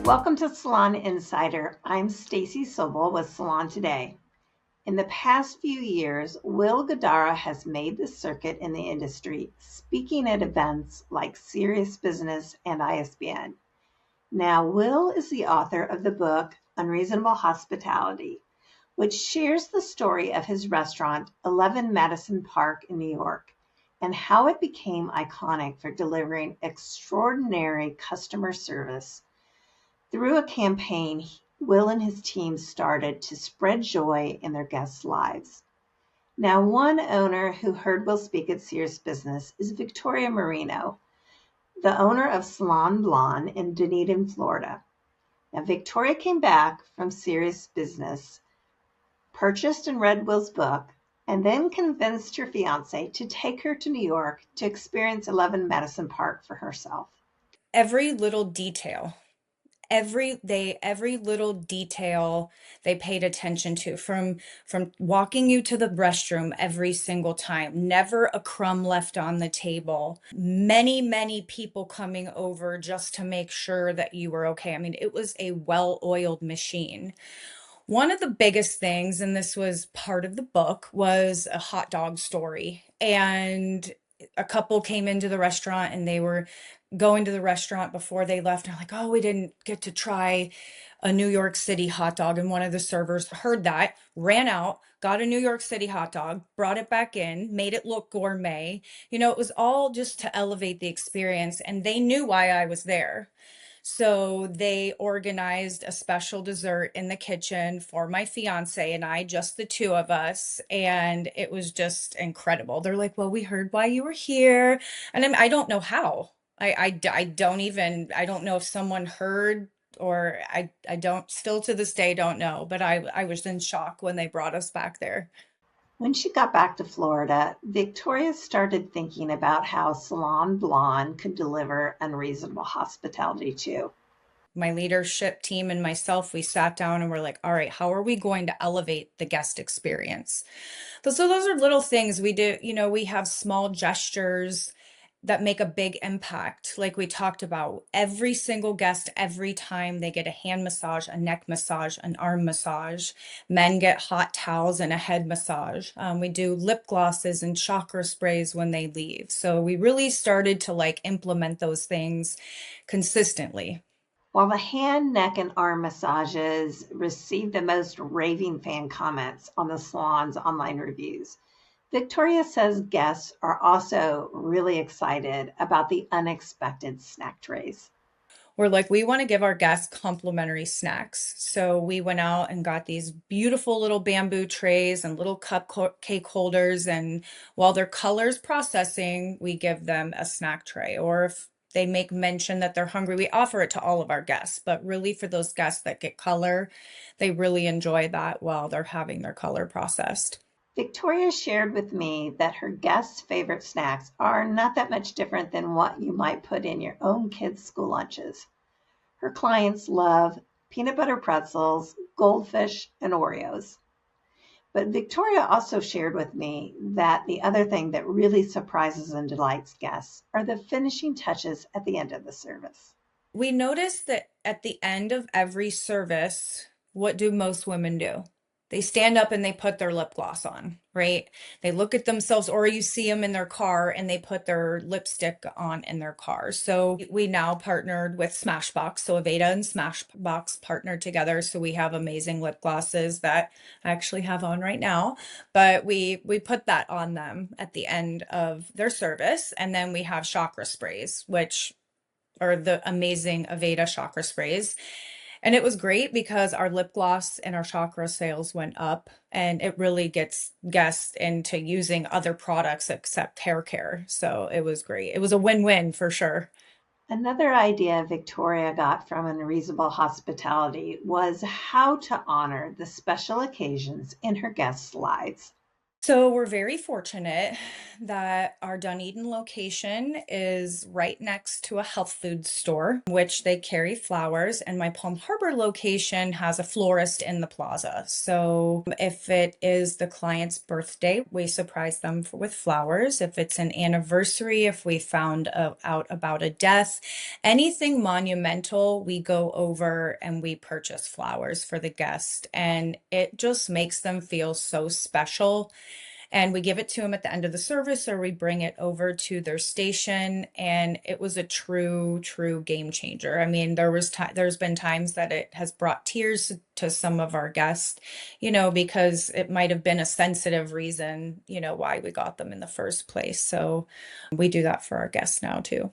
Welcome to Salon Insider. I'm Stacey Soble with Salon Today. In the past few years, Will Guidara has made the circuit in the industry, speaking at events like Serious Business and ISBN. Now, Will is the author of the book Unreasonable Hospitality, which shares the story of his restaurant, 11 Madison Park in New York, and how it became iconic for delivering extraordinary customer service. Through a campaign Will and his team started to spread joy in their guests' lives. Now, one owner who heard Will speak at Serious Business is Victoria Marino, the owner of Salon Blond in Dunedin, Florida. Now, Victoria came back from Serious Business, purchased and read Will's book, and then convinced her fiance to take her to New York to experience 11 Madison Park for herself. Every little detail, every little detail they paid attention to, from walking you to the restroom every single time, never a crumb left on the table, many people coming over just to make sure that you were okay. I mean, it was a well-oiled machine. One of the biggest things, and this was part of the book, was a hot dog story. And a couple came into the restaurant and they were going to the restaurant before they left. And they're like, oh, we didn't get to try a New York City hot dog. And one of the servers heard that, ran out, got a New York City hot dog, brought it back in, made it look gourmet. You know, it was all just to elevate the experience. And they knew why I was there. So they organized a special dessert in the kitchen for my fiance and I, just the two of us. And it was just incredible. They're like, well, we heard why you were here. And I don't know how. I don't even, I don't know if someone heard, or I don't, still to this day don't know, but I was in shock when they brought us back there. When she got back to Florida, Victoria started thinking about how Salon Blond could deliver unreasonable hospitality too. My leadership team and myself, we sat down and we're like, all right, how are we going to elevate the guest experience? So those are little things we do. You know, we have small gestures that make a big impact. Like we talked about, every single guest, every time they get a hand massage, a neck massage, an arm massage. Men get hot towels and a head massage. We do lip glosses and chakra sprays when they leave. So we really started to implement those things consistently. While the hand, neck, and arm massages received the most raving fan comments on the salon's online reviews, Victoria says guests are also really excited about the unexpected snack trays. We're like, we want to give our guests complimentary snacks. So we went out and got these beautiful little bamboo trays and little cupcake holders. And while their color's processing, we give them a snack tray. Or if they make mention that they're hungry, we offer it to all of our guests. But really, for those guests that get color, they really enjoy that while they're having their color processed. Victoria shared with me that her guests' favorite snacks are not that much different than what you might put in your own kids' school lunches. Her clients love peanut butter pretzels, goldfish, and Oreos. But Victoria also shared with me that the other thing that really surprises and delights guests are the finishing touches at the end of the service. We noticed that at the end of every service, what do most women do? They stand up and they put their lip gloss on, right? They look at themselves, or you see them in their car and they put their lipstick on in their car. So we now partnered with Smashbox. So Aveda and Smashbox partnered together. So we have amazing lip glosses that I actually have on right now. But we put that on them at the end of their service. And then we have chakra sprays, which are the amazing Aveda chakra sprays. And it was great because our lip gloss and our chakra sales went up, and it really gets guests into using other products except hair care. So it was great. It was a win-win for sure. Another idea Victoria got from Unreasonable Hospitality was how to honor the special occasions in her guests' lives. So we're very fortunate that our Dunedin location is right next to a health food store, which they carry flowers, and my Palm Harbor location has a florist in the plaza. So if it is the client's birthday, we surprise them with flowers. If it's an anniversary, if we found out about a death, anything monumental, we go over and we purchase flowers for the guest, and it just makes them feel so special. And we give it to them at the end of the service, or we bring it over to their station, and it was a true game changer. I mean, there's been times that it has brought tears to some of our guests, because it might have been a sensitive reason, why we got them in the first place. So we do that for our guests now too.